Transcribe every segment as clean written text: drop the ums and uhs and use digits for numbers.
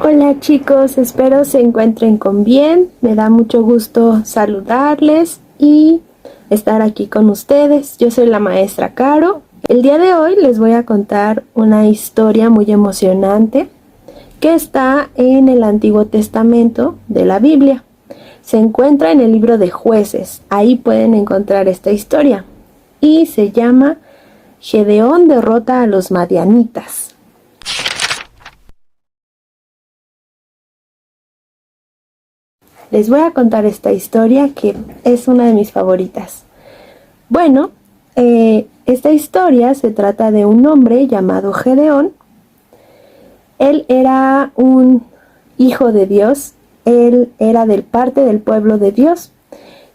Hola chicos, espero se encuentren con bien. Me da mucho gusto saludarles y estar aquí con ustedes. Yo soy la maestra Caro. El día de hoy les voy a contar una historia muy emocionante que está en el Antiguo Testamento de la Biblia. Se encuentra en el libro de Jueces. Ahí pueden encontrar esta historia. Y se llama Gedeón derrota a los madianitas. Les voy a contar esta historia que es una de mis favoritas. Bueno, esta historia se trata de un hombre llamado Gedeón. Él era un hijo de Dios. Él era del parte del pueblo de Dios.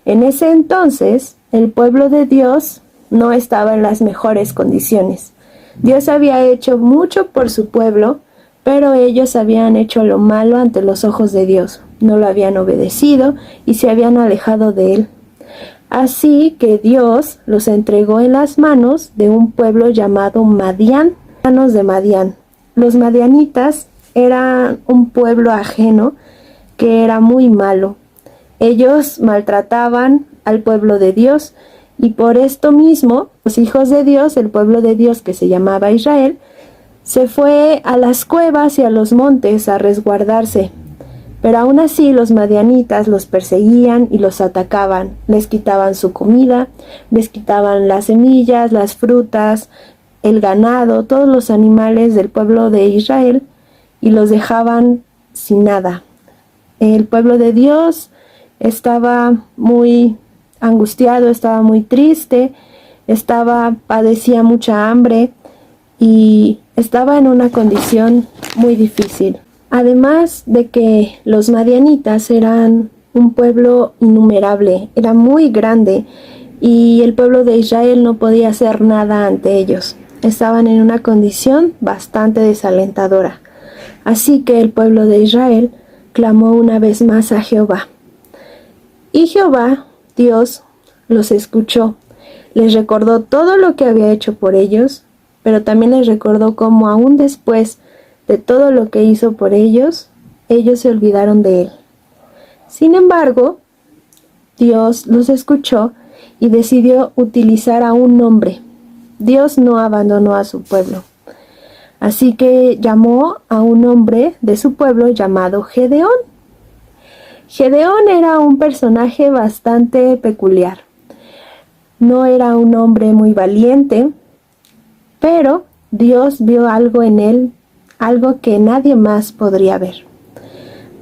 En ese entonces, el pueblo de Dios no estaba en las mejores condiciones. Dios había hecho mucho por su pueblo, pero ellos habían hecho lo malo ante los ojos de Dios. No lo habían obedecido y se habían alejado de él. Así que Dios los entregó en las manos de un pueblo llamado Madián, manos de Madián. Los madianitas eran un pueblo ajeno que era muy malo. Ellos maltrataban al pueblo de Dios y por esto mismo, los hijos de Dios, el pueblo de Dios que se llamaba Israel, se fue a las cuevas y a los montes a resguardarse. Pero aún así los madianitas los perseguían y los atacaban. Les quitaban su comida, les quitaban las semillas, las frutas, el ganado, todos los animales del pueblo de Israel y los dejaban sin nada. El pueblo de Dios estaba muy angustiado, estaba muy triste, padecía mucha hambre y estaba en una condición muy difícil. Además de que los madianitas eran un pueblo innumerable, era muy grande y el pueblo de Israel no podía hacer nada ante ellos. Estaban en una condición bastante desalentadora. Así que el pueblo de Israel clamó una vez más a Jehová. Y Jehová, Dios, los escuchó. Les recordó todo lo que había hecho por ellos, pero también les recordó cómo aún después de todo lo que hizo por ellos, ellos se olvidaron de él. Sin embargo, Dios los escuchó y decidió utilizar a un hombre. Dios no abandonó a su pueblo. Así que llamó a un hombre de su pueblo llamado Gedeón. Gedeón era un personaje bastante peculiar. No era un hombre muy valiente, pero Dios vio algo en él, algo que nadie más podría ver.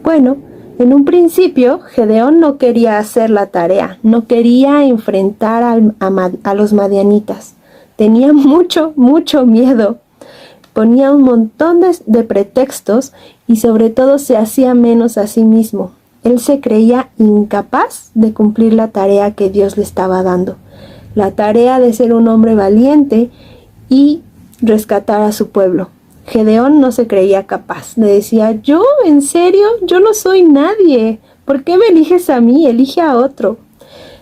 Bueno, en un principio Gedeón no quería hacer la tarea, no quería enfrentar a los madianitas. Tenía mucho miedo. Ponía un montón de pretextos y sobre todo se hacía menos a sí mismo. Él se creía incapaz de cumplir la tarea que Dios le estaba dando. La tarea de ser un hombre valiente y rescatar a su pueblo. Gedeón no se creía capaz. Le decía, ¿yo? ¿En serio? Yo no soy nadie. ¿Por qué me eliges a mí? Elige a otro.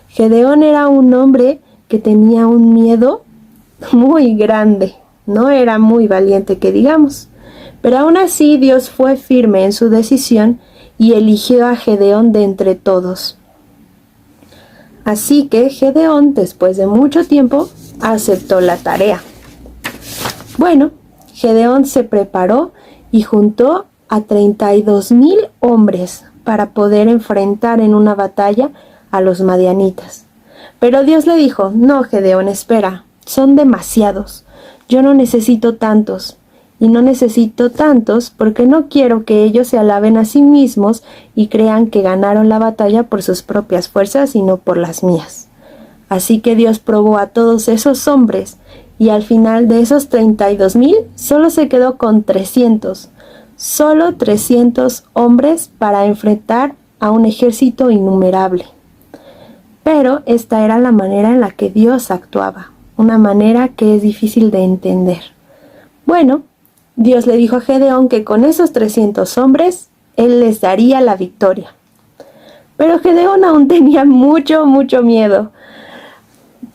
Gedeón era un hombre que tenía un miedo muy grande. No era muy valiente que digamos. Pero aún así Dios fue firme en su decisión y eligió a Gedeón de entre todos. Así que Gedeón, después de mucho tiempo, aceptó la tarea. Bueno, Gedeón se preparó y juntó a 32,000 hombres para poder enfrentar en una batalla a los madianitas. Pero Dios le dijo, no, Gedeón, espera, son demasiados. Yo no necesito tantos. Y no necesito tantos porque no quiero que ellos se alaben a sí mismos y crean que ganaron la batalla por sus propias fuerzas y no por las mías. Así que Dios probó a todos esos hombres y al final de esos 32,000 solo se quedó con 300. Solo 300 hombres para enfrentar a un ejército innumerable. Pero esta era la manera en la que Dios actuaba, una manera que es difícil de entender. Bueno, Dios le dijo a Gedeón que con esos 300 hombres, él les daría la victoria. Pero Gedeón aún tenía mucho miedo.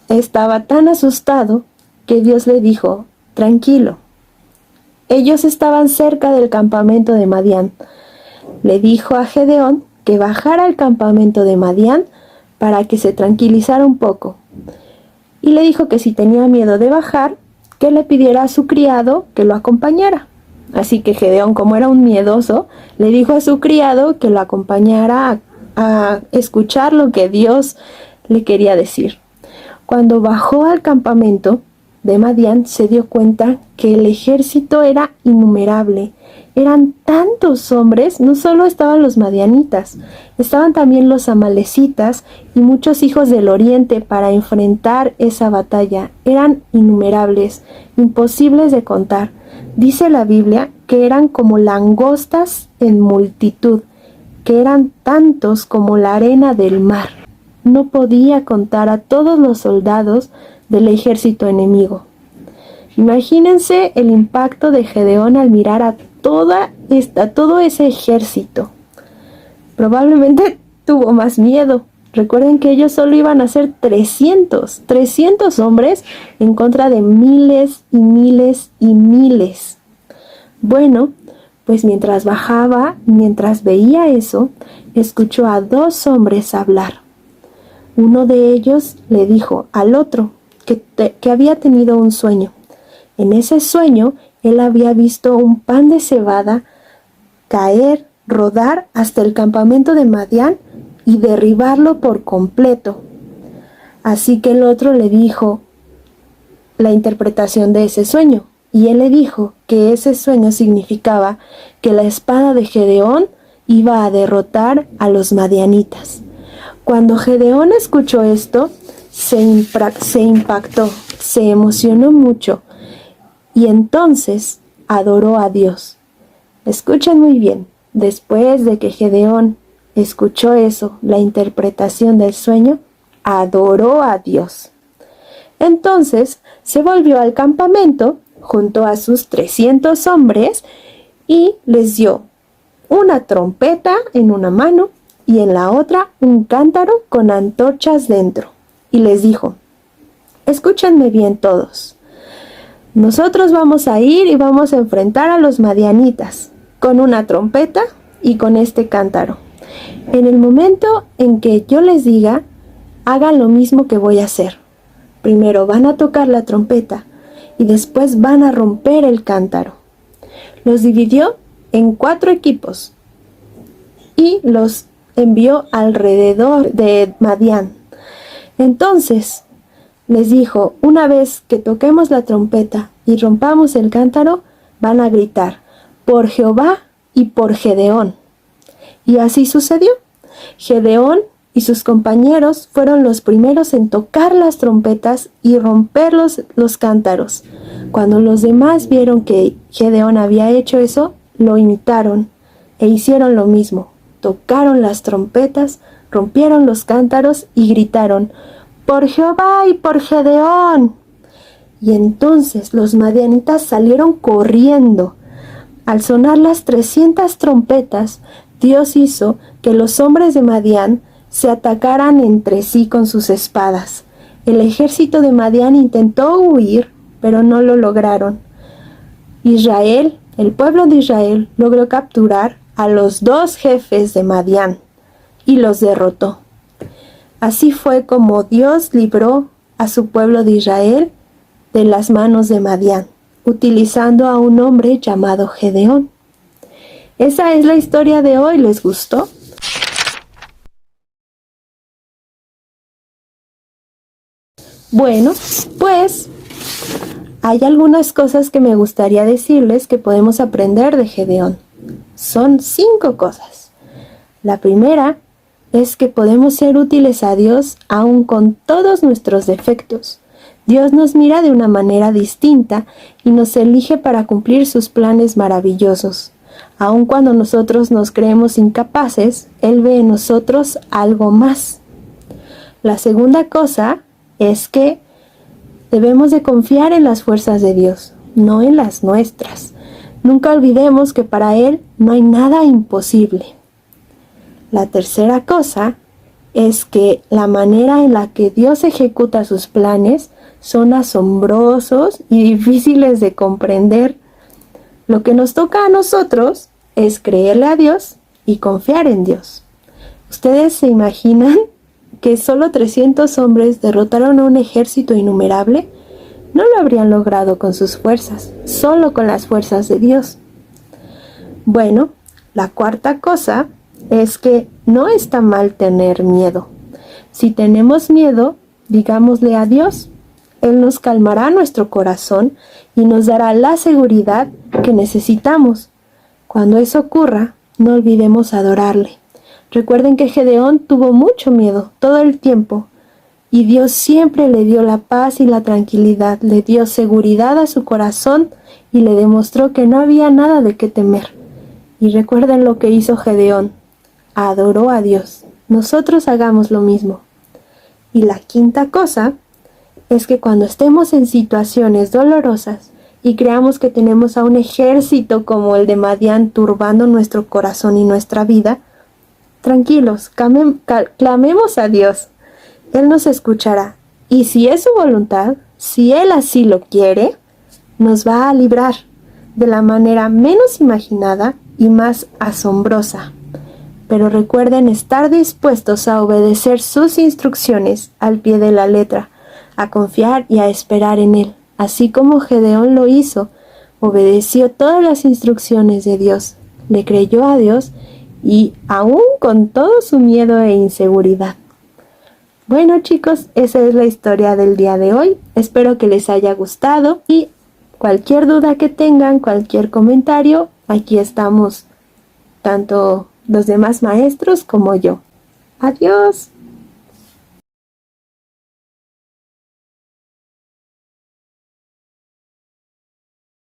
Estaba tan asustado que Dios le dijo, tranquilo, Ellos estaban cerca del campamento de Madián. Le dijo a Gedeón que bajara al campamento de Madián para que se tranquilizara un poco. Y le dijo que si tenía miedo de bajar, que le pidiera a su criado que lo acompañara. Así que Gedeón, como era un miedoso, le dijo a su criado que lo acompañara a escuchar lo que Dios le quería decir. Cuando bajó al campamento de Madián, se dio cuenta que el ejército era innumerable. Eran tantos hombres, no solo estaban los madianitas, estaban también los amalecitas y muchos hijos del oriente para enfrentar esa batalla. Eran innumerables, imposibles de contar. Dice la Biblia que eran como langostas en multitud, que eran tantos como la arena del mar. No podía contar a todos los soldados del ejército enemigo. Imagínense el impacto de Gedeón al mirar a todo ese ejército. Probablemente tuvo más miedo. Recuerden que ellos solo iban a ser 300 hombres en contra de miles y miles y miles. Bueno, pues mientras bajaba, mientras veía eso, escuchó a 2 hombres hablar. Uno de ellos le dijo al otro que había tenido un sueño. En ese sueño, él había visto un pan de cebada caer, rodar hasta el campamento de Madián y derribarlo por completo. Así que el otro le dijo la interpretación de ese sueño, y él le dijo que ese sueño significaba que la espada de Gedeón iba a derrotar a los madianitas. Cuando Gedeón escuchó esto, se impactó, se emocionó mucho y entonces adoró a Dios. Escuchen muy bien, después de que Gedeón escuchó eso, la interpretación del sueño, adoró a Dios. Entonces se volvió al campamento junto a sus 300 hombres y les dio una trompeta en una mano y en la otra un cántaro con antorchas dentro. Y les dijo: escúchenme bien todos. Nosotros vamos a ir y vamos a enfrentar a los madianitas con una trompeta y con este cántaro. En el momento en que yo les diga, hagan lo mismo que voy a hacer. Primero van a tocar la trompeta y después van a romper el cántaro. Los dividió en 4 equipos y los envió alrededor de Madián. Entonces les dijo: una vez que toquemos la trompeta y rompamos el cántaro, van a gritar: por Jehová y por Gedeón. Y así sucedió. Gedeón y sus compañeros fueron los primeros en tocar las trompetas y romper los cántaros. Cuando los demás vieron que Gedeón había hecho eso, lo imitaron e hicieron lo mismo. Tocaron las trompetas, rompieron los cántaros y gritaron: por Jehová y por Gedeón. Y entonces los madianitas salieron corriendo. Al sonar las 300 trompetas, Dios hizo que los hombres de Madián se atacaran entre sí con sus espadas. El ejército de Madián intentó huir, pero no lo lograron. Israel, el pueblo de Israel, logró capturar a los 2 jefes de Madián y los derrotó. Así fue como Dios libró a su pueblo de Israel de las manos de Madián, utilizando a un hombre llamado Gedeón. Esa es la historia de hoy. ¿Les gustó? Bueno, pues hay algunas cosas que me gustaría decirles que podemos aprender de Gedeón. Son 5 cosas. La primera es que podemos ser útiles a Dios aun con todos nuestros defectos. Dios nos mira de una manera distinta y nos elige para cumplir sus planes maravillosos. Aun cuando nosotros nos creemos incapaces, Él ve en nosotros algo más. La segunda cosa es que debemos de confiar en las fuerzas de Dios, no en las nuestras. Nunca olvidemos que para Él no hay nada imposible. La tercera cosa es que la manera en la que Dios ejecuta sus planes son asombrosos y difíciles de comprender. Lo que nos toca a nosotros es creerle a Dios y confiar en Dios. ¿Ustedes se imaginan que solo 300 hombres derrotaron a un ejército innumerable? No lo habrían logrado con sus fuerzas, solo con las fuerzas de Dios. Bueno, la cuarta cosa es que no está mal tener miedo. Si tenemos miedo, digámosle a Dios. Él nos calmará nuestro corazón y nos dará la seguridad que necesitamos. Cuando eso ocurra, no olvidemos adorarle. Recuerden que Gedeón tuvo mucho miedo todo el tiempo y Dios siempre le dio la paz y la tranquilidad, le dio seguridad a su corazón y le demostró que no había nada de qué temer. Y recuerden lo que hizo Gedeón, adoró a Dios. Nosotros hagamos lo mismo. Y la quinta cosa es que cuando estemos en situaciones dolorosas y creamos que tenemos a un ejército como el de Madián turbando nuestro corazón y nuestra vida, tranquilos, clamemos a Dios. Él nos escuchará. Y si es su voluntad, si Él así lo quiere, nos va a librar de la manera menos imaginada y más asombrosa. Pero recuerden estar dispuestos a obedecer sus instrucciones al pie de la letra, a confiar y a esperar en Él. Así como Gedeón lo hizo, obedeció todas las instrucciones de Dios, le creyó a Dios y aún con todo su miedo e inseguridad. Bueno chicos, esa es la historia del día de hoy. Espero que les haya gustado y cualquier duda que tengan, cualquier comentario, aquí estamos tanto los demás maestros como yo. Adiós.